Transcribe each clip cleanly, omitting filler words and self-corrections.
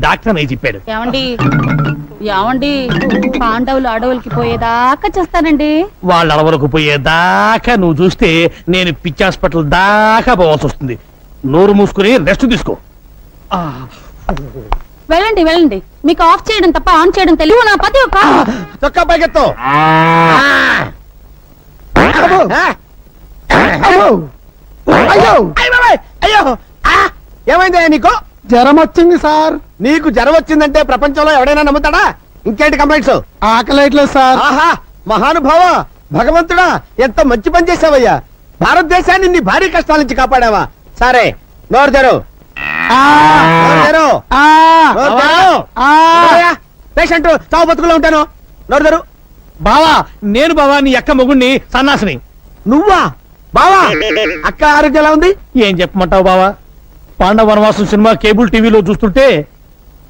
Doctor అని చెప్పాడు. ఏమండి ఏమండి పాండవులు అడవులకి పోయేదాకా చేస్తానండి. వాళ్ళ అడవులకు పోయేదాకా నువ్వు చూస్తే నేను పిచ్చి హాస్పిటల్ దాకా పోవాల్సి వస్తుంది. నోరు మూసుకుని రెస్ట్ తీసుకో. వెళ్ళండి వెళ్ళండి. మీకు ఆఫ్ చేయడం తప్ప ఆన్ చేయడం తెలియదు. నా పతి ఒక చొక్కా పైకెత్తు. అయ్యో ఏమైంది నీకు? జ్వరం వచ్చింది సార్. నీకు జ్వరం వచ్చిందంటే ప్రపంచంలో ఎవడైనా నమ్ముతాడా? ఇంకేంటి కంప్లైంట్స్? ఆకలేట్లేదు సార్. ఆహా మహానుభావ భగవంతుడా ఎంత మంచి పని చేసావయ్యా. భారతదేశాన్ని నీ భారీ కష్టాల నుంచి కాపాడావా. సరే నోరు తెరు. పేషెంట్ చావు బతుకులో ఉంటాను. నోరు తెరు. బావా నేను బావా నీ అక్క మొగుణ్ణి సన్నాసిని. నువ్వా బావా? అక్క ఆరోగ్యం ఎలా ఉంది? ఏం చెప్పమంటావు బావా? పాండవ వనవాసం సినిమా కేబుల్ టీవీలో చూస్తుంటే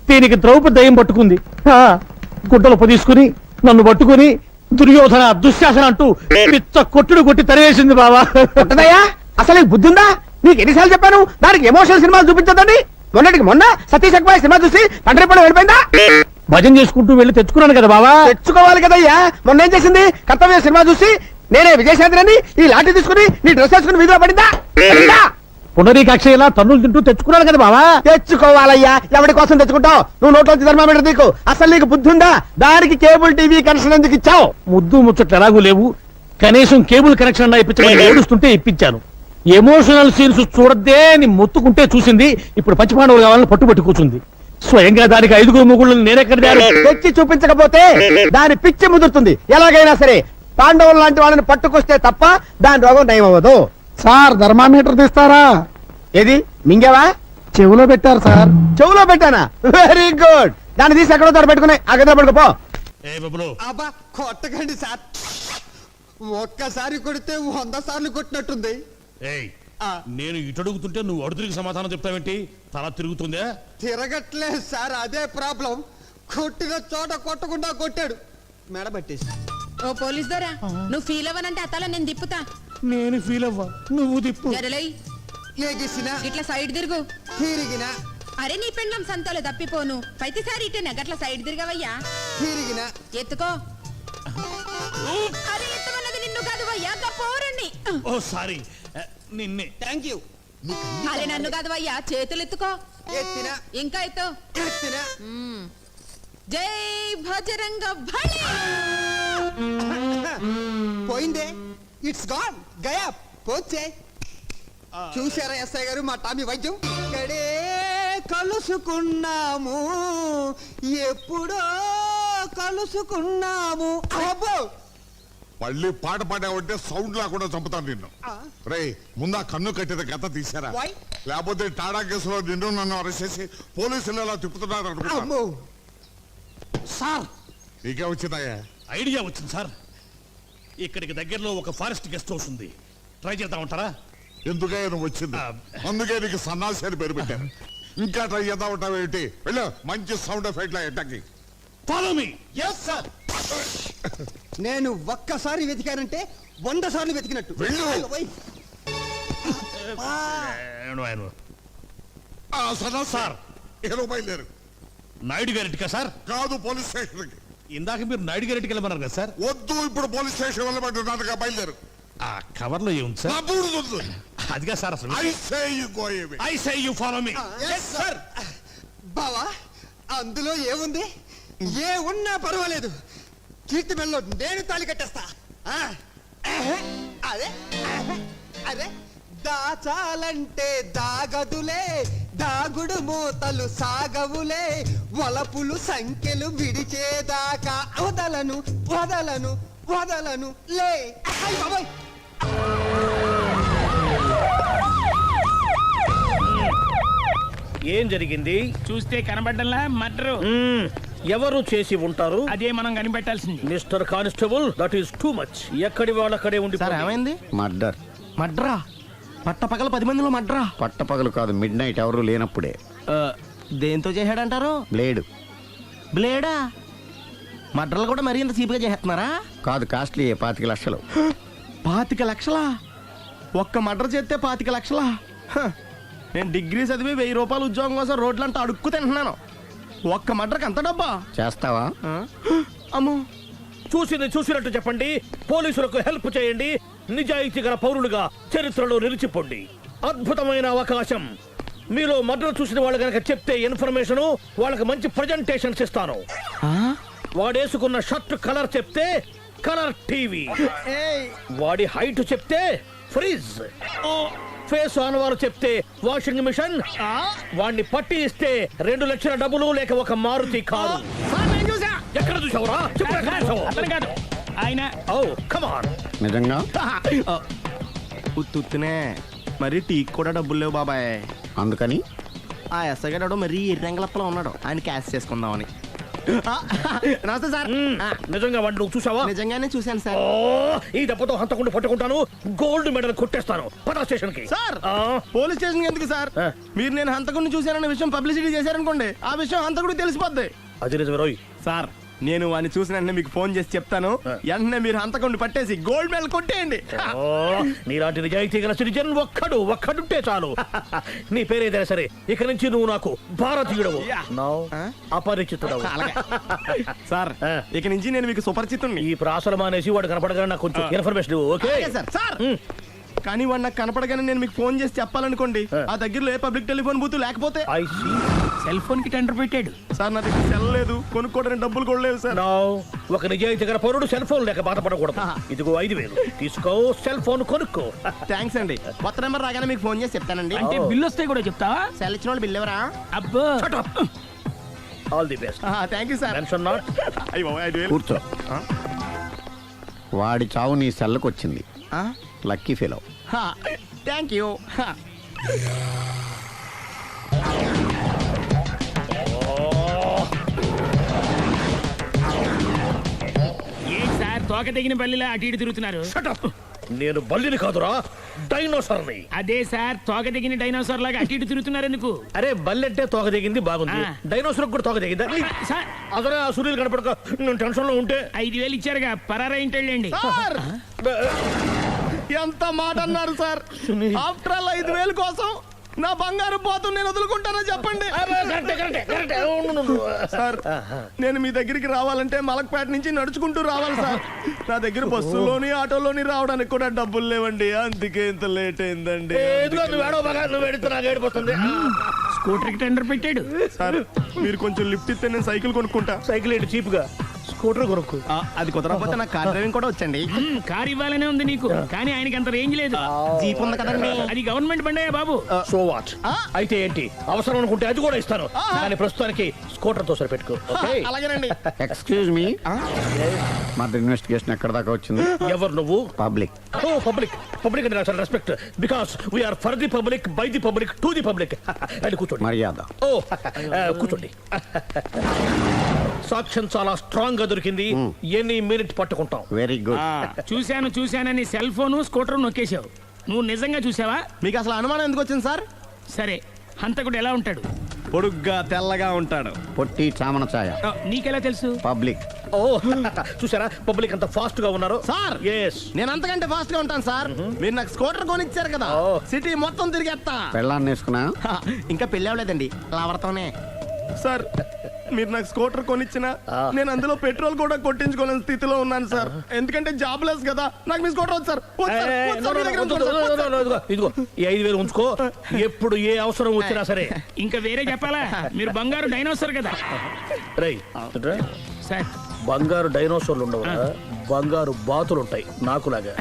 దీనికి ద్రౌపది దయ్యం పట్టుకుంది. గుడ్డలు పొదీసుకుని నన్ను పట్టుకుని దుర్యోధన దుశ్శాసన అంటూ పిచ్చ కొట్టుడు కొట్టి తరివేసింది బావా. ఉంటదయ్యా అసలు నీకు బుద్ధి ఉందా? నీకు ఎన్నిసార్లు చెప్పాను దానికి ఎమోషనల్ సినిమాలు చూపించదండి. మొన్నటికి మొన్న సతీష్ అక్బాయ్ సినిమా చూసి తండ్రి పడి వెళ్ళిపోయిందా? భజన చేసుకుంటూ వెళ్ళి తెచ్చుకున్నాను కదా బావా. తెచ్చుకోవాలి కదయ్యా. మొన్న ఏం చేసింది? కర్తవ్య సినిమా చూసి నేనే విజయశాంతిని ఈ లాఠీ తీసుకుని నీ డ్రెస్ వేసుకుని వీధిలో పడిందా? పునరీకాక్ష ఇలా తన్నులు తింటూ తెచ్చుకున్నాను కదా బావా. తెచ్చుకోవాలయ్యా. ఎవరి కోసం తెచ్చుకుంటావు? నువ్వు నోట్లోంచి ధర్మామీటర్ నీకు అసలు నీకు బుద్ధి ఉందా? దానికి కేబుల్ టీవీ కనెక్షన్ ఎందుకు ఇచ్చావు? ముద్దు ముచ్చట్లు ఎలాగూ లేవు. కనీసం కేబుల్ కనెక్షన్ అన్నా ఇప్పించమని ఏడుస్తుంటే ఇప్పించాను. ఎమోషనల్ సీన్స్ చూడద్దే అని మొత్తుకుంటే చూసింది. ఇప్పుడు పంచపాండవులు కావాలని పట్టుబట్టి కూర్చుంది. స్వయంగా దానికి 5 మొగుళ్ళని నేనెక్కడ తెచ్చి చూపించకపోతే దాని పిచ్చి ముదురుతుంది. ఎలాగైనా సరే పాండవులు లాంటి వాళ్ళని పట్టుకొస్తే తప్ప దాని రోగం నయం అవ్వదు. సార్ థర్మామీటర్ తీస్తారా? ఏది మింగావా? చెవులో పెట్టారు సార్. చెవులో పెట్టానా? Very good. దాన్ని తీసి ఎక్కడో తోట పెట్టుకుని ఆ గదిలో పడుకోపో. అబ్బా కొట్టకండి సార్. ఒక్కసారి కొడితే 100 సార్లు కొట్టినట్టుంది. నేను ఇటు అడుగుతుంటే నువ్వు అడుగురికి సమాధానం చెప్తావేంటి? తల తిరుగుతుందే? తిరగట్లేదు సార్, అదే ప్రాబ్లం. కొట్టిన చోట కొట్టకుండా కొట్టాడు. మెడ పట్టేసి. ఓ పోలీస్ దొరా, నువ్వు ఫీల్ అవ్వనంటే అతల నేను తిప్పుతా. నేను ఫీల్ అవ్వా, నువ్వు తిప్పు. జరలై లేగిసినా ఇట్లా సైడ్ తిరుగు. తిరిగినా అరే నీ పెండ్లం సంతలో తప్పిపోను. ప్రతిసారి ఇటేనా గట్ల సైడ్ తిరగవయ్యా. తిరిగినా ఎత్తుకో. అరే ఎత్తమన్నది నిన్ను కాదు వయ్యా, పోరండి. ఓ సారీ నిన్నే. Thank you. అరే నన్ను కాదు వయ్యా, చేతులు ఎత్తుకో. ఎత్తినా ఇంకా ఎత్తు. ఎత్తినా. జై భజరంగ బలి. పోయిందే. It's gone. గయా పోచే. చూసారా ఎస్ఐ గారు మా టామీ వైద్యం? ఇక్కడే కలుసుకున్నాము, ఎప్పుడో కలుసుకున్నాము. అబ్బో మళ్ళీ పాట పాడావంటే సౌండ్ లేకుండా చంపుతాను నిన్ను. రే ముందా కన్ను కట్టిన గత తీసారా? లేకపోతే టాడా కేసులో నిన్ను నన్ను అరెస్ట్ చేసి పోలీసులు ఎలా తిప్పుతున్నారు అనుకుంటా. సార్ నీకే వచ్చిందయ్యా? ఐడియా వచ్చింది సార్. ఇక్కడికి దగ్గరలో ఒక ఫారెస్ట్ గెస్ట్ హౌస్ ఉంది. ట్రై చేద్దామంటారా? ఎందుకయ్యా నువ్వు వచ్చింది? అందుకే నీకు సన్నాసి అని పేరు పెట్టాను. ఇంకా ట్రై చేద్దామంటావు ఏంటి? వెళ్ళు, మంచి సౌండ్ ఎఫెక్ట్ లా ఎట్టకి. Follow me. yes sir. నేను ఒక్కసారి వెతికానంటే 100 సార్లు వెతికినట్టు. వెళ్ళు. సార్ ఏదో బయలుదేరు. నాయుడు గారింటికా సార్? కాదు, పోలీస్ స్టేషన్ కి. ఇందాక మీరు నాయుడు గారింటికి వెళ్ళమన్నారు కదా సార్? వద్దు, ఇప్పుడు పోలీస్ స్టేషన్ వెళ్ళమంటున్నానుగా, బయలుదేరు. ఆ కవర్ లో ఏముంది సార్? అదిగా సార్ అసలు. I say you follow me. yes sir. బావా అందులో ఏముంది? ఏ ఉన్నా పర్వాలేదు, కీర్తి మెల్లో నేను తాళి కట్టేస్తా. అదే అదే దాచాలంటే దాగదులే, దాగుడు మూతలు సాగవులే, వలపులు సంఖ్యలు విడిచేదాకా వదలను వదలను వదలను లే. బాబాయ్ ఏం జరిగింది? చూస్తే కనబడ్డంలా మర్డరు. ఎవరు చేసి ఉంటారు? అదే మనం కనిపెట్టాల్సింది. Mister constable, that is too much. ఎక్కడి వాళ్ళక్కడే ఉండి. ఏమైంది? మర్డర్. మడ్రా? పట్టపగల 10 మందిలో మడ్రా? పట్టపగలు కాదు, మిడ్ నైట్ ఎవరు లేనప్పుడే. దేంతో చేశాడంటారు? బ్లేడ్. బ్లేడా? మడ్రలు కూడా మరీ ఇంత చీప్గా చేస్తున్నారా? కాదు, కాస్ట్లీ 25 లక్షలు. 25 లక్షలా? ఒక్క మర్డర్ చేస్తే 25 లక్షలా? నేను డిగ్రీ చదివి 1000 రూపాయలు ఉద్యోగం కోసం రోడ్లంతా అడుక్కు తింటున్నాను. ఒక్క మడ్రకు అంత డబ్బా చేస్తావా? అమ్మో చూసినట్టు చెప్పండి, పోలీసులకు హెల్ప్ చేయండి, నిజాయితీ గల పౌరులుగా చరిత్రలో నిలిచిపోండి. అద్భుతమైన అవకాశం. మీలో మర్డర్ చూసిన వాళ్ళు కనుక చెప్తే ఇన్ఫర్మేషన్, వాళ్ళకి మంచి ప్రజెంటేషన్స్ ఇస్తాను. వాడేసుకున్న షర్ట్ కలర్ చెప్తే కలర్ టీవీ, వాడి హైట్ చెప్తే ఫ్రిజ్, ఫేస్ ఆనవారు చెప్తే వాషింగ్ మిషన్, వాడిని పట్టి ఇస్తే 2 లక్షల డబ్బులు లేక ఒక మారుతి కారు. ఎక్కడ చూసావురా? అతను కాదు ఆయన. Oh come on. నిజంగా? ఉత్తునే మరి టీకి కూడా డబ్బులు లేవు బాబాయ్. అందుకని ఆ ఎస్ఐ గారు మరీ ఎర్రంగలప్పలో ఉన్నాడు, ఆయన క్యాష్ చేసుకుందామని. నమస్తే సార్. నిజంగా వాడిని నువ్వు చూసావా? నిజంగానే చూశాను సార్. ఓ, ఈ దెబ్బతో హంతకుండా పట్టుకుంటాను, గోల్డ్ మెడల్ కొట్టేస్తాను. పద స్టేషన్ కి. సార్ పోలీస్ స్టేషన్ ఎందుకు సార్? మీరు నేను హంతకుడిని చూశానన్న విషయం పబ్లిసిటీ చేశారనుకోండి, ఆ విషయం హంతకుడికి తెలిసిపోద్ది. అది నిజమే రోయ్. సార్ నేను వాడిని చూసిన వెంటనే మీకు ఫోన్ చేసి చెప్తాను, వెంటనే మీరు హంతకుడిని పట్టేసి గోల్డ్ మెడల్ కొట్టేయండి. ఓ, నీలాంటి నిజాయితీ గల సిటిజన్ ఒక్కడుంటే చాలు. నీ పేరేదైనా సరే, ఇక నుంచి నువ్వు నాకు భారతీయుడవు, అపరిచితుడవు. సార్ ఇక నుంచి నేను మీకు సుపరిచితుణ్ణి. ఈ ప్రాసలు మానేసి వాడు కనపడగానే నాకు కొంచెం ఇన్ఫర్మేషన్ ఇవ్వు, ఓకే? సార్ కానీ వాడు నాకు కనపడగానే నేను మీకు ఫోన్ చేసి చెప్పాలనుకోండి, ఆ దగ్గరలో ఏ పబ్లిక్ టెలిఫోన్ బూత్ లేకపోతే. I see. సెల్ ఫోన్ కి టెండర్ పెట్టాడు. సార్ నా దగ్గర సెల్ లేదు, కొనుక్కోవడానికి డబ్బులు కూడా లేవు సార్. Now, ఒక నిజాయితీ గల పౌరుడు సెల్ ఫోన్ లేక బాధపడకూడదు. ఇదిగో 5,000 తీసుకో, సెల్ ఫోన్ కొనుక్కో. థ్యాంక్స్ అండి. కొత్త నెంబర్ రాగానే మీకు ఫోన్ చేసి చెప్తానండి. అంటే బిల్ వస్తే కూడా చెప్తావా? సెల్ ఇచ్చిన వాళ్ళు బిల్ ఎవరా? అబ్బో all the best. Thank you sir. Tension not. కూర్చో. వాడి చావు నీ సెల్లకు వచ్చింది. Lucky fellow. Thank you. ఏంటి సార్ తోక తెగిన బల్లిలా అటు ఇటు తిరుగుతున్నారు? నేను బల్లిని కాదురా, డైనోసార్ని. అదే సార్ తోక తెగిన డైనోసార్ లాగా అటు ఇటు తిరుగుతున్నారు ఎందుకు? అరే బల్లెట్టే తోక దిగింది బాగుంది, డైనోసార్ కూడా తోక దిగిందా? సార్ అసలే ఆ సూర్యులు కనపడక నేను టెన్షన్ లో ఉంటే 5,000 ఇచ్చారుగా, పరారా ఇంటండి. ఎంత మాట అన్నారు సార్? ఆఫ్టర్ ఆల్ 5,000 కోసం నా బంగారు పోతు నేను వదులుకుంటానని చెప్పండి. సార్ నేను మీ దగ్గరికి రావాలంటే మలక్పేట నుంచి నడుచుకుంటూ రావాలి సార్. నా దగ్గర బస్సులోని ఆటోలోని రావడానికి కూడా డబ్బులు లేవండి, అందుకే ఇంత లేట్ అయిందండి. స్కూటర్ కి టెండర్ పెట్టాడు. సార్ మీరు కొంచెం లిఫ్ట్ ఇస్తే నేను సైకిల్ కొనుక్కుంటా. సైకిల్ ఏంటి చీప్ గా, స్కూటర్ కొనుక్కు. అది కుదరకపోతే నాకు కార్ డ్రైవింగ్ కూడా వచ్చండి. కార్ ఇవ్వాలనే ఉంది నీకు, కానీ ఆయనకి అంత రేంజ్ లేదు. జీప్ ఉంది కదండి. అది గవర్నమెంట్ బండే బాబు. So what? అయితే ఏంటి, అవసరం అనుకుంటే అది కూడా ఇస్తాను, కానీ ప్రస్తుతానికి స్కూటర్ తో సరిపెట్టుకో. అలాగేనండి. ఎక్స్క్యూజ్ మీ, మర్డర్ ఇన్వెస్టిగేషన్ ఎక్కడ దాకా వచ్చింది? ఎవరు నువ్వు? పబ్లిక్. ఓ పబ్లిక్. పబ్లిక్ అంటే నాకు respect, because we are for the public, by the public, to the public. అది కూర్చోండి. మర్యాద. ఓ కూర్చోండి. సాక్ష్యం చాలా స్ట్రాంగ్ గా దొరికింది, ఎన్ని మినిట్ పట్టుకుంటాం. Very good. చూశానని సెల్ ఫోను స్కూటర్ నొక్కేశావు. నువ్వు నిజంగా చూసావా? మీకు అసలు అనుమానం ఎందుకు వచ్చింది సార్? సరే, హంతకుడు ఎలా ఉంటాడు? పొడుగ్గా తెల్లగా ఉంటాడు. పొట్టి చామన ఛాయ. నీకెలా తెలుసు? పబ్లిక్. ఓ చూసారా పబ్లిక్ అంత ఫాస్ట్ గా ఉన్నారు. సార్ ఎస్, నేను అంతకంటే ఫాస్ట్ గా ఉంటాను సార్. మీరు నాకు స్కూటర్ కొనిచ్చారు కదా, సిటీ మొత్తం తిరిగేస్తా. పెళ్ళాన్ని వేసుకున్నా? ఇంకా పెళ్ళి అవ్వలేదండి, లావర్తోనే. సార్ మీరు నాకు స్కూటర్ కొనిచ్చిన నేను అందులో పెట్రోల్ కూడా కొట్టించుకోలేని స్థితిలో ఉన్నాను సార్. ఎందుకంటే జాబ్ లెస్ కదా, నాకు మీ స్కూటర్ వద్దు సార్. ఇదిగో ఈ 5,000 ఉంచుకో, ఎప్పుడు ఏ అవసరం వచ్చినా సరే. ఇంకా వేరే చెప్పాలా? మీరు బంగారు డైనోసార్ కదా. రై సార్ బంగారు డైనోసార్లు ఉండవు, బంగారు బాతులు ఉంటాయి నాకులాగా.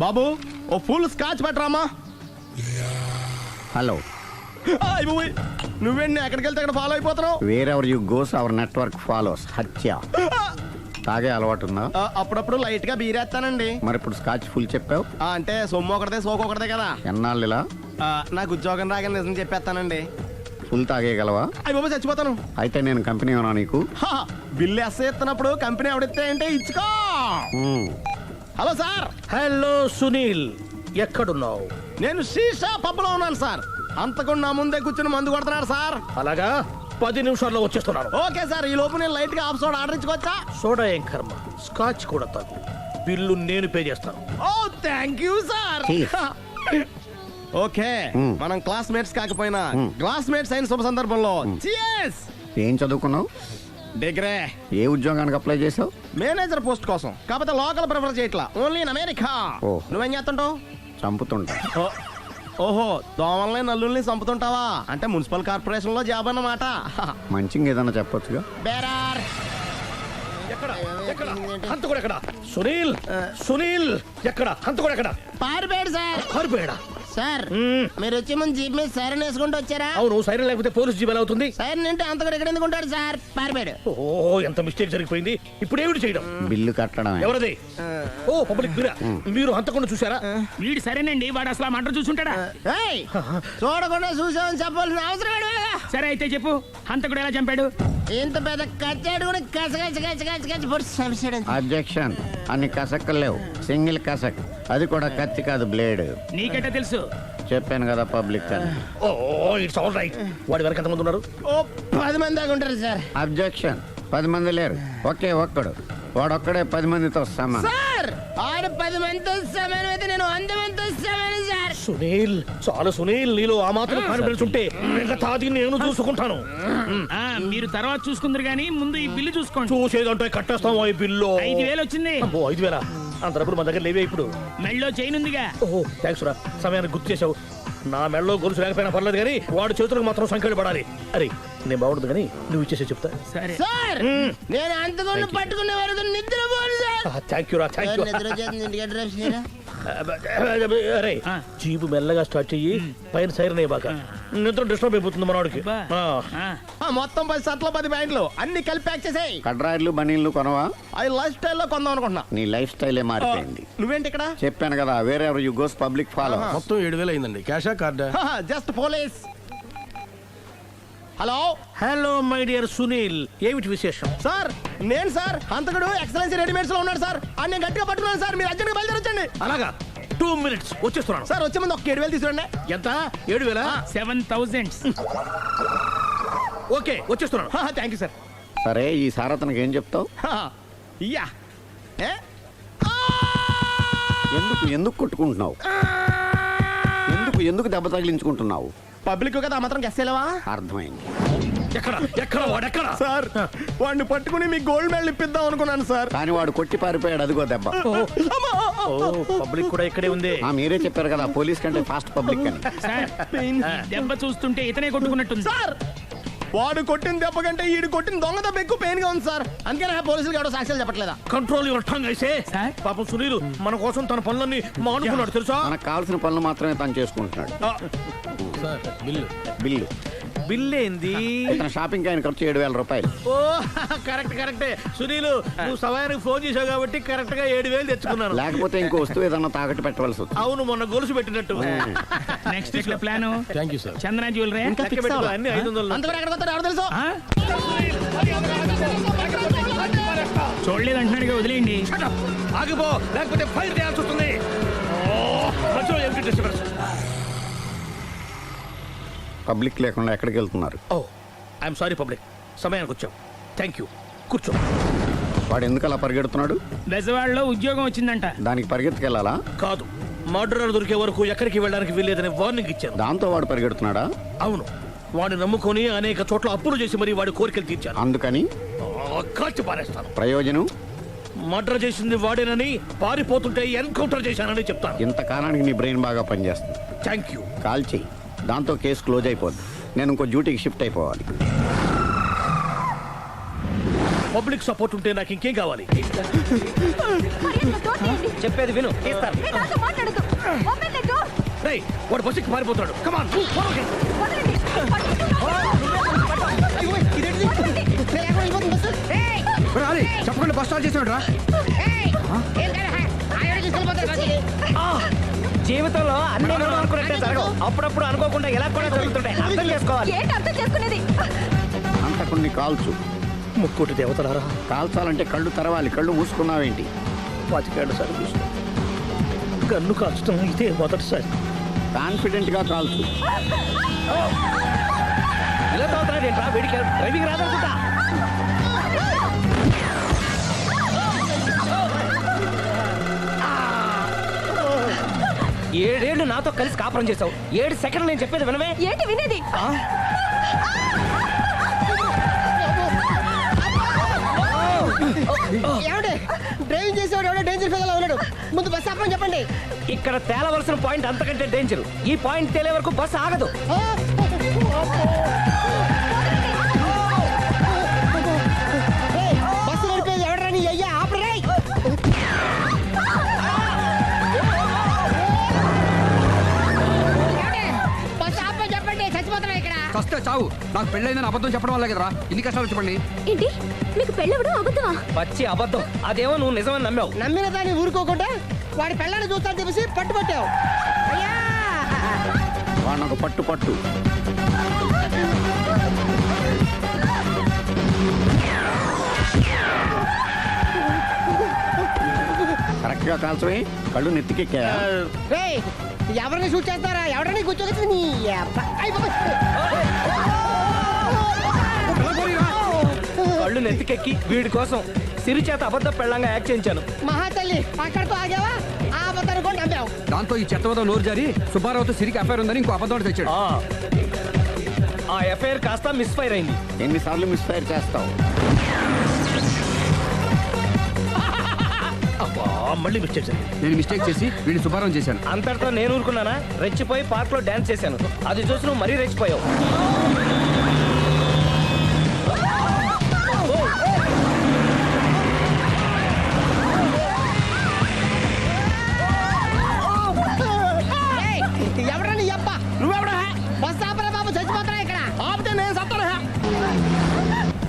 బాబు ఓ ఫుల్ స్కాచ్ పెట్టరామా. హలో. నువ్వేంటి ఎక్కడికి వెళ్తే అక్కడ ఫాలో అయిపోతున్నావు? Wherever you goes our network follows. హత్య. తాగే అలవాటు ఉందా? అప్పుడప్పుడు లైట్ గా బీరేస్తానండి. మరి ఇప్పుడు స్కాచ్ ఫుల్ చెప్పావు అంటే సొమ్ము ఒకటిదే సోకు ఒకటిదే కదా. ఎన్నాళ్ళు ఇలా? నాకు ఉద్యోగం రాగానే నిజం చెప్పేస్తానండి. ఫుల్ తాగేయగలవా? అయ్యి బాబు చచ్చిపోతాను. అయితే నేను కంపెనీ ఉన్నా నీకు? బిల్లు ఎస్ఐ ఇస్తున్నప్పుడు కంపెనీ ఎవడిస్తే అంటే ఇచ్చుకో. Hello sir. హలో సునీల్, ఎక్కడున్నావు? నేను శీషా పబ్లో ఉన్నాను సార్. అంతకుండా నా ముందే కూర్చుని మందు కొడుతున్నాడు సార్. అలాగా, 10 నిమిషాల్లో వచ్చేస్తున్నాను. ఓకే సార్, ఈ లోపు నేను లైట్ గా ఆఫ్ సోడా ఆర్డర్ ఇచ్చుకోవచ్చా? సోడా ఏం కర్మ, స్కాచ్ కూడా తాగు. బిల్లు నేను పే చేస్తాను. ఓ థ్యాంక్ యూ సార్. ఓకే మనం క్లాస్మేట్స్ కాకపోయినా క్లాస్మేట్స్ అయిన శుభ సందర్భంలో cheers. ఏం చదువుకున్నావు? డిగ్రీ. ఏ ఉద్యోగానికి అప్లై చేసావు? మేనేజర్ పోస్ట్ కోసం, కాకపోతే లోకల్ ప్రిఫర్ చేయట్లా, ఓన్లీ ఇన్ అమెరికా. ఓ. నువ్వేం చేస్తుంటావు? చంపుతుంటా. ఓహో, దోమల్ని నల్లుల్ని చంపుతుంటావా? అంటే మున్సిపల్ కార్పొరేషన్ లో జాబ్ అన్నమాట. మంచిగా ఏదన్నా చెప్పొచ్చుగా. బేరార్. హంతకుడు ఎక్కడ? సునీల్, సునీల్ ఎక్కడ? హంతకుడు ఎక్కడ? పారిపోయాడు సార్. పారిపోయాడా? సార్ మీరు వచ్చే ముందు జీప్ మీద సైరన్ వేసుకుంటూ వచ్చారా? అవును, సైరన్ లేకపోతే పోలీస్ జీబ్ ఎలా అవుతుంది? సైరన్ అంటే అంతకుడు ఎక్కడ ఎందుకు ఉంటాడు సార్? పారిపోయాడు. ఓ, ఎంత మిస్టేక్ జరిగిపోయింది. ఇప్పుడు ఏమిటి చేయడం? బిల్లు కట్టడం. ఎవరది? ఓ, పబ్లిక్ మీరా? మీరు హంతకుండా చూసారా? వీడు సరేనండి, వాడు అసలు ఆ మంట చూసుంటాడా? ఏయ్, చూడకుండా చూసామని చెప్పాల్సిన అవసరం ఏంటి? సరే అయితే చెప్పు, హంతకుడు ఎలా చంపాడు? ఇంత పెద్ద కచ్చాడు కూడా కచ్చ పొడి సమస్య. అబ్జెక్షన్. అన్ని కసక్కలు లేవు, సింగిల్ కసక్. అది కూడా కత్తి కాదు, బ్లేడ్. నీకెట్టా తెలుసు? చెప్పాను కదా పబ్లిక్ అని. ఓ, ఇట్స్ ఆల్ రైట్. వాడి వెనక ఎంతమంది ఉన్నారు? ఓ 10 మంది దాకా ఉంటారు సార్. అబ్జెక్షన్. 10 మంది లేరు, ఒకే ఒక్కడు. వాడొక్కడే 10 మందితో సమానం. సార్ ఆడు 10 మందితో సమానం అయితే నేను 100 మందితో సమానం సార్. సునీల్, చాలు సునీల్, నీలో ఆ మాత్రం కాన్ఫిడెన్స్ ఉంటే మిగతాది నేను చూసుకుంటాను. ఆ, మీరు తర్వాత చూసుకుందరు గానీ ముందు ఈ బిల్లు చూసుకోండి. చూసేదంటే కట్టేస్తాం ఈ బిల్లు. 5,000 వచ్చింది. అమ్మో, 5,000? అంత డబ్బులు మన దగ్గర లేవే ఇప్పుడు. మెళ్ళో చైన్ ఉందిగా. ఓహో, థ్యాంక్స్ రా, సమయానికి గుర్తు చేసావు. నా మెడలో గొలుసు లేకపోయినా పర్లేదు కానీ వాడి చేతులకు మాత్రం సంఖ్యలు పడాలి. అరే, నేను బాగుండదు కానీ నువ్వు ఇచ్చేసే చెప్తా. సరే సార్ నేను అంతకుండా పట్టుకునే వరకు నిద్రపోను సార్. థ్యాంక్ యూ రా, థ్యాంక్ యూ. నిద్ర వచ్చేస్తుంది, ఇంటికి డ్రైవ్ చేయరా? అరే, ఆ. జీబు మెల్లగా స్టార్ట్ చెయ్యి, పైన సైరన్ అయ్యాక నిద్ర డిస్టర్బ్ అయిపోతుంది మనవాడికి. బా. ఆ. ఆ, మొత్తం 10 షర్ట్లు 10 ప్యాంట్లు అన్ని కలిపి ప్యాక్ చేసేయ్. కడ్రాయిలు బనీళ్లు కొనవా? అవి లైఫ్ స్టైల్లో కొందాం అనుకుంటున్నా. నీ లైఫ్ స్టైలే మారిపోయింది. నువ్వేంటి ఇక్కడ? చెప్పాను కదా, వేరే ఎవరు యు గోస్ పబ్లిక్ ఫాలో. మొత్తం 7,000 అయిందండి. క్యాషా కార్డా? Just police. Hello hello my dear Sunil, ఏమిటి విశేషం? సార్ నేను సార్ హంతకుడు ఎక్సలెన్సీ రెడీమేడ్స్ లో ఉన్నాడు సార్. అని నేను గట్టిగా పట్టుకున్నాను సార్. మీరు అర్జెంట్గా బయలుదేరొచ్చండి. అలాగా, 2 minutes వచ్చేస్తున్నాను. సార్ వచ్చే ముందు ఒక 7,000 తీసుకురండి. ఎంత? 7,000? 7,000. ఓకే, వచ్చేస్తున్నాను. Thank you sir. సరే, ఈ సారతనకి ఏం చెప్తావు? యా ఎందుకు ఎందుకు కొట్టుకుంటున్నావు? ఎందుకు దెబ్బ తగిలించుకుంటున్నావు? పబ్లిక్ కదా మాత్రం గెస్సేలేవా? అర్థమైంది. ఎక్కడ ఎక్కడ వాడెక్కడ? సార్ వాడిని పట్టుకుని మీ గోల్డ్ మెడల్ ఇప్పిద్దాం అనుకున్నాను సార్. కానీ వాడు కొట్టి పారిపోయాడు, అదిగో దెబ్బ. పబ్లిక్ కూడా ఇక్కడే ఉంది. మీరే చెప్పారు కదా పోలీస్ కంటే ఫాస్ట్ పబ్లిక్ అని. సార్, ఈ దెబ్బ చూస్తుంటే ఇతనే కొట్టుకున్నట్టుంది. సార్ వాడు కొట్టిన దెబ్బ కంటే ఈడు కొట్టిన దొంగ దెబ్బ ఎక్కువ పెయిన్ గా ఉంది సార్. అందుకే పోలీసులు ఎవడో సాక్ష్యాలు చెప్పట్లేదా? కంట్రోల్ యువర్ టంగ్ అయితే. సార్? పాపం సునీల్ మన కోసం తన పనులన్నీ మానుకున్నాడు తెలుసా? మనకు కావాల్సిన పనులు మాత్రమే తను చేసుకుంటున్నాడు. బిల్లు బిల్ ఏంది? ఇతను షాపింగ్ ఆయన ఖర్చు 7,000 రూపాయలు. ఓ, కరెక్ట్ కరెక్టే. సునీల్, నువ్వు సమయానికి ఫోన్ చేసావు కాబట్టి కరెక్ట్ గా 7,000 తెచ్చుకున్నాను. లేకపోతే ఇంకో వస్తువు ఏదన్నా తాకట్టు పెట్టవలసి వస్తుంది. అవును, మొన్న గొలుసు పెట్టినట్టు. నెక్స్ట్ వీక్ లో plan. Thank you sir. Chandana jewellery. లెక్క పెట్టుకో, అన్ని 500. అంతవరకు ఎక్కడ కొత్తాడు ఎవరు తెలుసు? చూడలేదు అంటున్నాడుగా, వదిలేయండి. ఆగిపో, లేకపోతే ఫైర్ చేయాల్సి వస్తుంది. మధ్యలో ఏమిటి డిస్టర్బెన్స్? పబ్లిక్ లేకుండా ఎక్కడికి వెళ్తున్నారు? ఓ, ఐఎమ్ సారీ పబ్లిక్, సమయానికి వచ్చాం. థ్యాంక్ యూ, కూర్చో. వాడు ఎందుకు అలా పరిగెడుతున్నాడు? బెజవాడలో ఉద్యోగం వచ్చిందంట. దానికి పరిగెత్తుకెళ్ళాలా? కాదు, మర్డరర్ దొరికే వరకు ఎక్కడికి వెళ్ళడానికి వీల్లేదని వార్నింగ్ ఇచ్చాను. దాంతో వాడు పరిగెడుతున్నాడా? అవును, వాడిని నమ్ముకొని అనేక చోట్ల అప్పులు చేసి మరి వాడి కోరికలు తీర్చాను. అందుకని కాల్చి పారేస్తాను. ప్రయోజనం? మర్డర్ చేసింది వాడేనని, పారిపోతుంటే ఎన్కౌంటర్ చేశానని చెప్తాను. ఇంతకాలానికి నీ బ్రెయిన్ బాగా పనిచేస్తుంది. Thank you. కాల్ చెయ్యి, దాంతో కేసు క్లోజ్ అయిపోద్ది. నేను ఇంకో డ్యూటీకి షిఫ్ట్ అయిపోవాలి. పబ్లిక్ సపోర్ట్ ఉంటే నాకు ఇంకేం కావాలి? చెప్పేది విను. రేయ్, వాడు బస్సుకి పారిపోతాడు. కమాన్, చెప్పకుండా బస్ స్టార్ట్ చేసాడు రా. జీవితంలో అన్ని అనుకున్నట్టే జరగవు. అప్పుడప్పుడు అనుకోకుండా ఎలా కూడా జరుగుతుంటాయి. అర్థం చేసుకోవాలి. అంతకుని కాల్చు. ముక్కోటి దేవతలారా, కాల్చాలంటే కళ్ళు తెరవాలి. కళ్ళు మూసుకున్నావేంటి? 25 సార్లు చూసిన గన్ను కాల్చడం ఇదే మొదటిసారి. కాన్ఫిడెంట్ గా కాల్చు. ఇలా తోతున్నాడు ఏంట్రా? వీడికి డ్రైవింగ్ రాదనుకుంటా. 7 నాతో కలిసి కాపురం చేసావు. 7 సెకండ్లు నేను చెప్పేది వినవే. ఏంటి వినేది? ఏమండి డ్రైవింగ్ చేసేవాడు ఎవడో డేంజర్ ఫీల్ ఉన్నాడు. ముందు బస్ ఆపమని చెప్పండి. ఇక్కడ తేలవలసిన పాయింట్ అంతకంటే డేంజర్. ఈ పాయింట్ తేలే వరకు బస్సు ఆగదు. బస్సు నడిపేది ఎవడరాని అయ్యా ఆపరే. బస్ ఆపమని చెప్పండి, చచ్చిపోతున్నా ఇక్కడ. వస్తే చావు. నాకు పెళ్ళైందని అబద్ధం చెప్పడం వల్ల కదరా ఇన్ని కష్టాలు చెప్పండి. ఏంటి మీకు పెళ్ళవడం అబద్ధమా? పచ్చి అబద్ధం. అదేమో నువ్వు నిజమని నమ్మావు. నమ్మిన దాన్ని ఊరుకోకుండా వాడి పెళ్ళాన్ని చూస్తాను చెప్పేసి పట్టుబట్టావు. అయ్యా వాడినొక పట్టు పట్టు. కరెక్ట్ గా కాల్చవే. కళ్ళు నెత్తికెక్కా. రేయ్, ఎవరిని షూట్ చేస్తారా? ఎవరిని కూర్చోగచ్చు నీ అబ్బా. అయ్ బాబోయ్. కళ్ళు నెత్తికెక్కి వీడి కోసం సిరి చేత అబద్ధ పెళ్ళంగా యాక్ట్ చేయించాను. మహాతల్లి అక్కడితో ఆగావా? ఆ అబద్ధాన్ని కూడా నమ్మావు. దాంతో ఈ చెత్తవదో నోరు జారి సుబ్బారావుతో సిరికి అఫైర్ ఉందని ఇంకో అబద్ధం తెచ్చాడు. ఆ ఎఫ్ఐఆర్ కాస్త మిస్ఫైర్ అయింది. ఎన్నిసార్లు మిస్ఫైర్ చేస్తావు? మళ్ళీ మిస్టేక్ నేను మిస్టేక్ చేసి వీడిని సుబ్బారావు చేశాను. అంతటితో నేను ఊరుకున్నానా? రెచ్చిపోయి పార్క్ లో డాన్స్ చేశాను. అది చూసి నువ్వు మరీ రెచ్చిపోయావు. ఏయ్, ఎవరని అబ్బా? నువ్వెవడా? బస్ ఆపరా బాబు, చచ్చిపోతారా ఇక్కడ. ఆపితే నేను సత్తారా?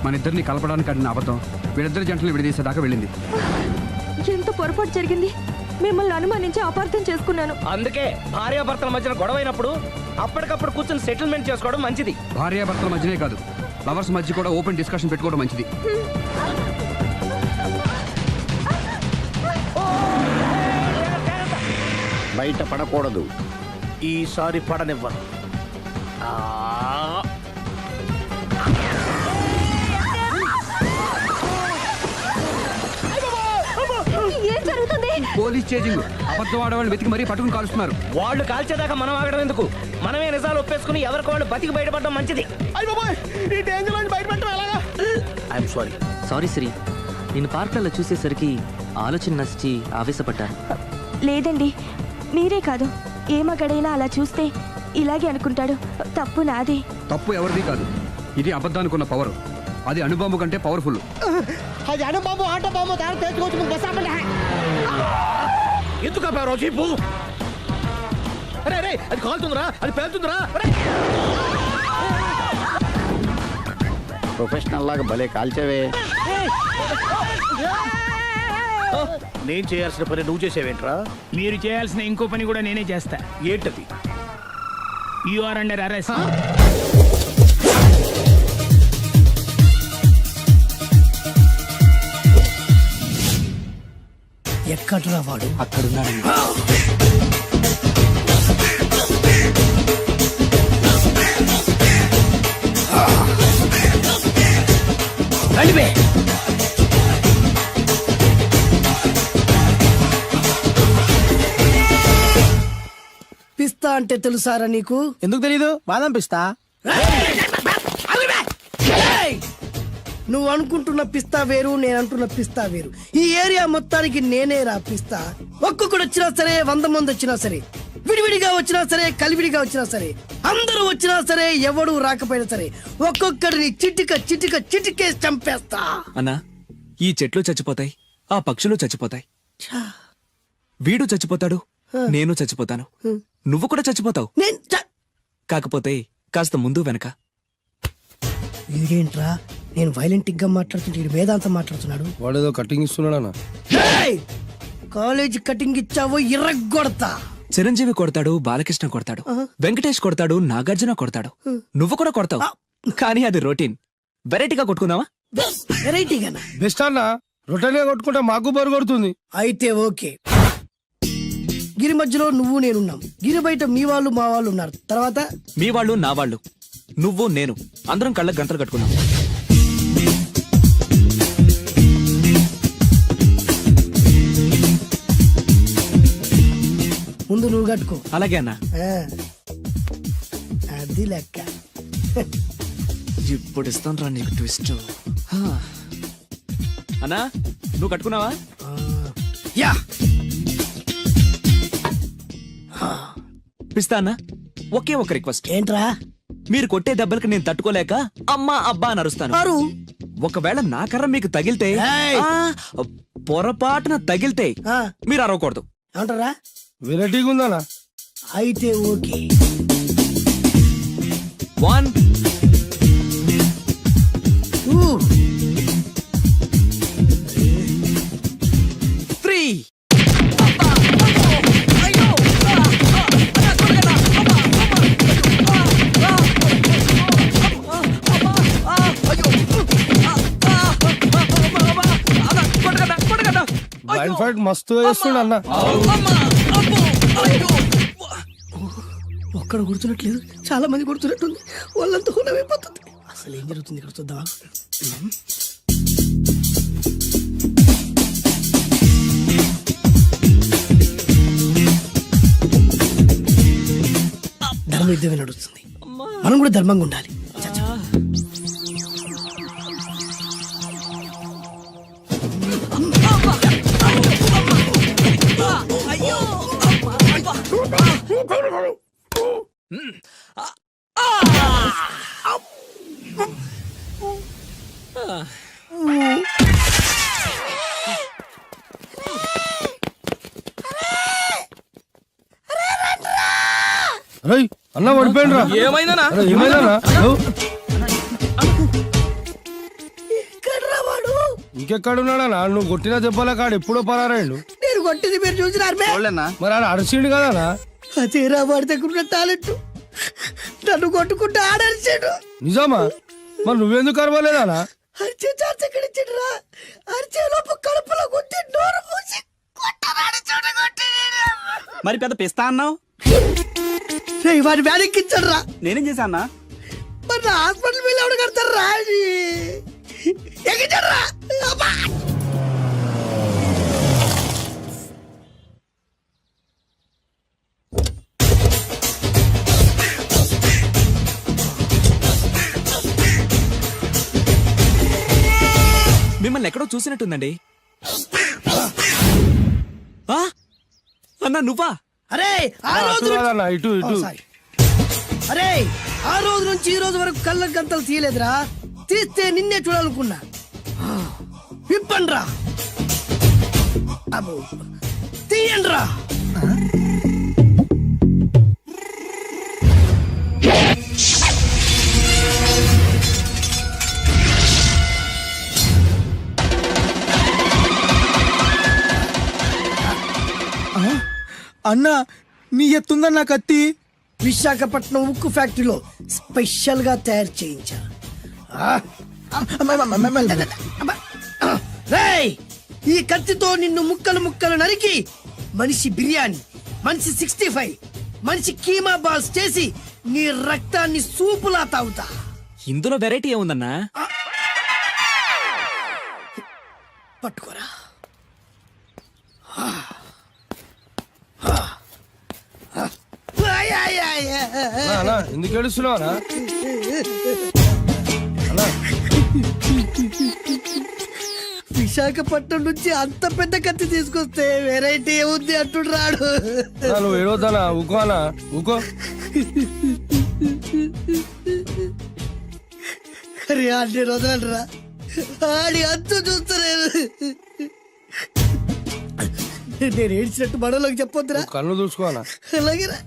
మన ఇద్దరిని కలపడానికి అడిగిన అబద్ధం వీళ్ళిద్దరి జంటలు విడదీసేదాకా వెళ్ళింది. ఎంత పొరపాటు జరిగింది. మిమ్మల్ని అనుమానించి అపార్థం చేసుకున్నాను. అందుకే భార్యాభర్తల మధ్యన గొడవ అయినప్పుడు అప్పటికప్పుడు కూర్చొని సెటిల్మెంట్ చేసుకోవడం మంచిది. భార్యాభర్తల మధ్యనే కాదు, లవర్స్ మధ్య కూడా ఓపెన్ డిస్కషన్ పెట్టుకోవడం మంచిది. బయట పడకూడదు. ఈసారి పడనివ్వను. ఏం జరుగుతుంది? Police chasing. అబద్ధం ఆడవాళ్ళు వెతికి మరీ పట్టుకుని కాలుస్తున్నారు. వాళ్ళు కాల్చేదాకా మనం ఆగడం ఎందుకు? మనమే నిజాలు ఒప్పేసుకుని ఎవరికి వాళ్ళు బతికి బయటపడడం మంచిది. అయ్ బాబోయ్, ఈ డేంజర్ నుంచి బయటపడటం ఎలాగా? I'm sorry. సారీ శ్రీ, నేను పార్కులలో చూసేసరికి ఆలోచన నచ్చి ఆవేశపడ్డాను. లేదండి, మీరే కాదు, ఏ మగాడైనా అలా చూస్తే ఇలాగే అనుకుంటాడు. తప్పు నాదే. తప్పు ఎవరిది కాదు. ఇది అబద్ధానికున్న పవర్. అది అణుబాంబు కంటే పవర్ఫుల్. అది అను బాబు, ఆటో బాబు, దాని తెచ్చుకోవచ్చు. బస్ ఆపండి. ఎందుకు ఆపారో చెప్పు. అరే అరే, అది కాలుతుందిరా, అది పేలుతుందిరా. ప్రొఫెషనల్ లాగా భలే కాల్చేవే. నేను చేయాల్సిన పని నువ్వు చేసేవేంట్రా? మీరు చేయాల్సిన ఇంకో పని కూడా నేనే చేస్తా. ఏంటది? You are under arrest. ఎక్కడ్రా వాడు? అక్కడున్నాడు. పిస్తా అంటే తెలుసారా నీకు? ఎందుకు తెలీదు? బాదం పిస్తా. నువ్వు అనుకుంటున్న పిస్తా వేరు, నేను అంటున్న పిస్తా వేరు. ఈ ఏరియా మొత్తానికి నేనే రా పిస్తా. ఒక్కొక్కడు వచ్చినా సరే, 100 మంది వచ్చినా సరే, విడివిడిగా వచ్చినా సరే, కలివిడిగా వచ్చినా సరే, అందరూ వచ్చినా సరే, ఎవడు రాకపోయినా సరే, ఒక్కొక్కడిని చిటికేసి చంపేస్తా. అన్నా, ఈ చెట్లు చచ్చిపోతాయి, ఆ పక్షులు చచ్చిపోతాయి, వీడు చచ్చిపోతాడు, నేను చచ్చిపోతాను, నువ్వు కూడా చచ్చిపోతావు. కాకపోతే కాస్త ముందు వెనక. వీడేంట్రా, నేను వైలెంటిక్ గా మాట్లాడుతుంటే వేదాంతం మాట్లాడుతున్నాడు. వాడేదో కటింగ్ ఇస్తున్నాడా? కాలేజీ కటింగ్ ఇచ్చావో ఇర్రగొడతా. చిరంజీవి కొడతాడు, బాలకృష్ణ కొడతాడు, వెంకటేష్ కొడతాడు, నాగార్జున కొడతాడు, నువ్వు కూడా కొడతావు. కానీ అది రొటీన్. వెరైటీగా కొట్టుకుందామా? వెరైటీగానా? బెస్ట్ అన్న. రొటనే కొట్టుకుంటే మాకు బరు కొడుతుంది. అయితే ఓకే. గిరి మధ్యలో నువ్వు నేనున్నాం. గిరి బయట మీ వాళ్ళు మా వాళ్ళు ఉన్నారు. తర్వాత మీ వాళ్ళు నా వాళ్ళు, నువ్వు నేను, అందరం కళ్ళ గంటలు కట్టుకున్నాం. ముందు ముందు నువ్వు కట్టుకో అలాగే అన్నా. ఆ. అది లెక్క. ఇప్పుడు ఇస్తాను రా నీకు ట్విస్ట్. అన్నా నువ్వు కట్టుకున్నావా? యా పిస్తా అన్నా, ఒకే ఒక రిక్వెస్ట్. ఏంట్రా? మీరు కొట్టే దెబ్బలకి నేను తట్టుకోలేక అమ్మా అబ్బా అని అరుస్తాను. అరు. ఒకవేళ నా కర్ర మీకు తగిలితే, ఏయ్! పొరపాటున తగిలితే ఆ. మీరు అరవకూడదు. ఏమంటారా? వెరైటీగా ఉందనా? అయితే ఓకే. 1 ఊ. 3 బ్లైండ్ ఫైట్ మస్తు వేస్తుండ అన్న. ఒక్కడ గుర్తున్నట్లేదు, చాలా మంది గుర్తున్నట్టుంది. వాళ్ళంతా హులమైపోతుంది. అసలు ఏం జరుగుతుంది ఇక్కడ చూద్దామా? ధర్మ యుద్ధమే నడుస్తుంది. మనం కూడా ధర్మంగా ఉండాలి. చచ్చా. అరే అన్న పడిపోయినరా? ఏమైందనా? అరే ఏమైందనా? ఎక్కడ్రా వాడు? ఇంకెక్కడున్నాడనా? నువ్వు కొట్టిన దెబ్బల కాడు ఎప్పుడో పరారాయండు. నేను కొట్టింది మీరు చూసినారు. మరి ఆడ అరిసిండు కదనా? అదేరా వాడి దగ్గర ఉన్న టాలెంట్. నన్ను కొట్టుకుంటూ ఆడరిచాడు. నిజమా? మరి నువ్వెందుకు అరవలేదానా? అరిచే ఛాన్స్ ఎక్కడిచ్చాడురా? అరిచే లోపు కడుపులో కొట్టి నోరు మూసి కొట్టరాని చోట కొట్టి మరి పెద్ద పిస్తా అన్నావు, వాడి వ్యాధికిచ్చాడు రా. నేనేం చేశానా? మరి నా హాస్పిటల్ బిల్ ఎవడు కడతారు రా? ఎక్కించాడు రా. మిమ్మల్ని ఎక్కడో చూసినట్టుందండి. ఆ? అన్నా నువ్వా? అరే ఆ రోజు కాదన్నా, ఇటు ఇటు. అరే ఆ రోజు నుంచి ఈ రోజు వరకు కళ్ళ గంతలు తీయలేదురా. తీస్తే నిన్నే చూడాలనుకున్నా. విప్పండ్రా. అబ్బో తీయండ్రా. అన్నా నీ ఎత్తుందన్న కత్తి విశాఖపట్నం ఉక్కు ఫ్యాక్టరీలో స్పెషల్ గా తయారు చేయించా. రేయ్, ఈ కత్తితో నిన్ను ముక్కలు ముక్కలు నరికి మనిషి బిర్యానీ, మనిషి 65, మనిషి కీమా బాల్స్ చేసి నీ రక్తాన్ని సూపులా తాగుతా. ఇందులో వెరైటీ ఏముందన్నా? పట్టుకోరా. అన్నా, ఎందుకు ఏడుస్తున్నావా? విశాఖపట్నం నుంచి అంత పెద్ద కత్తి తీసుకొస్తే వెరైటీ ఏముంది అంటుడు రాడు. నువ్వు ఏడవద్దనా? ఊకో అన్నా, ఊకో. అరే అన్ని రోజులరా ఆడి అంతు చూస్తలేరు. నేను ఏడ్చినట్టు మనలోకి చెప్పొద్దురా. కన్ను చూసుకోనా? అలాగేరా.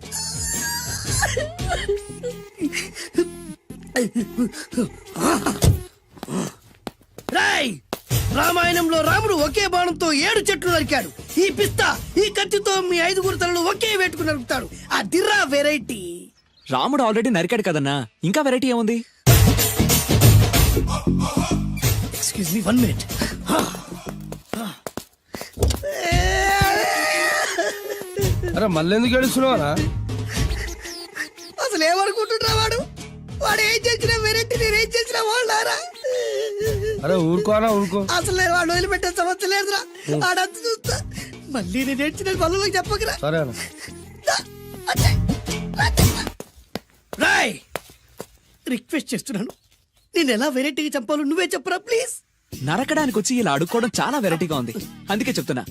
రాయ్, రామాయణంలో రాముడు ఒకే బాణంతో 7 చెట్లు నరికాడు. ఈ పిస్తా ఈ కత్తితో మీ 5 తలలు ఒకే వేటుకు నరుకుతాడు. ఆ దిర్రా వెరైటీ. రాముడు ఆల్రెడీ నరికాడు కదన్నా, ఇంకా వెరైటీ ఏముంది? Excuse me 1 minute. అరే మళ్ళీ ఎందుకు ఏడుస్తున్నావా? అసలు ఏమనుకుంటున్నా వాడు? వాడు ఏం చేసినా వెరైటీ, నేను ఏం చేసినా వాళ్ళారా? అరే ఊరుకోనా, ఊరుకో. అసలు నేను వాడు వదిలిపెట్టే సమస్య లేదురా. ఆడంత చూస్తా. మళ్ళీ నేను ఏడ్చిన పనులకు చెప్పకరా. సరే అన్న. రిక్వెస్ట్ చేస్తున్నాను, నేను ఎలా వెరైటీగా చంపాలో నువ్వే చెప్పరా ప్లీజ్. నరకడానికి వచ్చి ఇలా అడుక్కోవడం చాలా వెరైటీగా ఉంది. అందుకే చెప్తున్నా,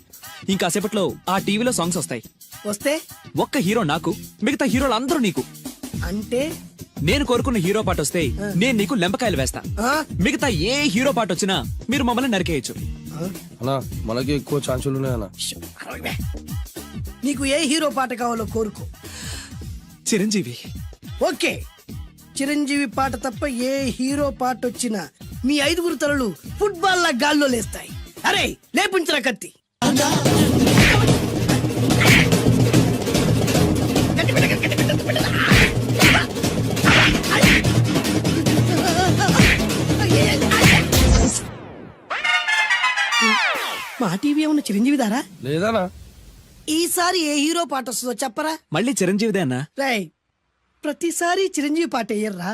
ఇంకాసేపట్లో ఆ టీవీలో సాంగ్స్ వస్తాయి. వస్తే ఒక్క హీరో నాకు, మిగతా హీరోలు అందరూ నీకు. అంటే నేను కోరుకున్న హీరో పాట వస్తే నేను నీకు లెంపకాయలు వేస్తా. ఆ? మిగతా ఏ హీరో పాట వచ్చినా మీరు మమ్మల్ని నరికేయచ్చు. అన్నా మనకి ఎక్కువ ఛాన్సులు ఉన్నాయన్నా. నీకు ఏ హీరో పాట కావాలో కోరుకో. చిరంజీవి. ఓకే, చిరంజీవి పాట తప్ప ఏ హీరో పాట వచ్చినా మీ 5 తలలు ఫుట్బాల్ లా గాల్లో లేస్తాయి. అరే లేపించరా కత్తి. మా టీవీ ఏమన్నా చిరంజీవి దారా? లేదనా? ఈసారి ఏ హీరో పాట వస్తుందో చెప్పరా? మళ్ళీ చిరంజీవిదే అన్నా. రై ప్రతిసారి చిరంజీవి పాట వేయర్రా,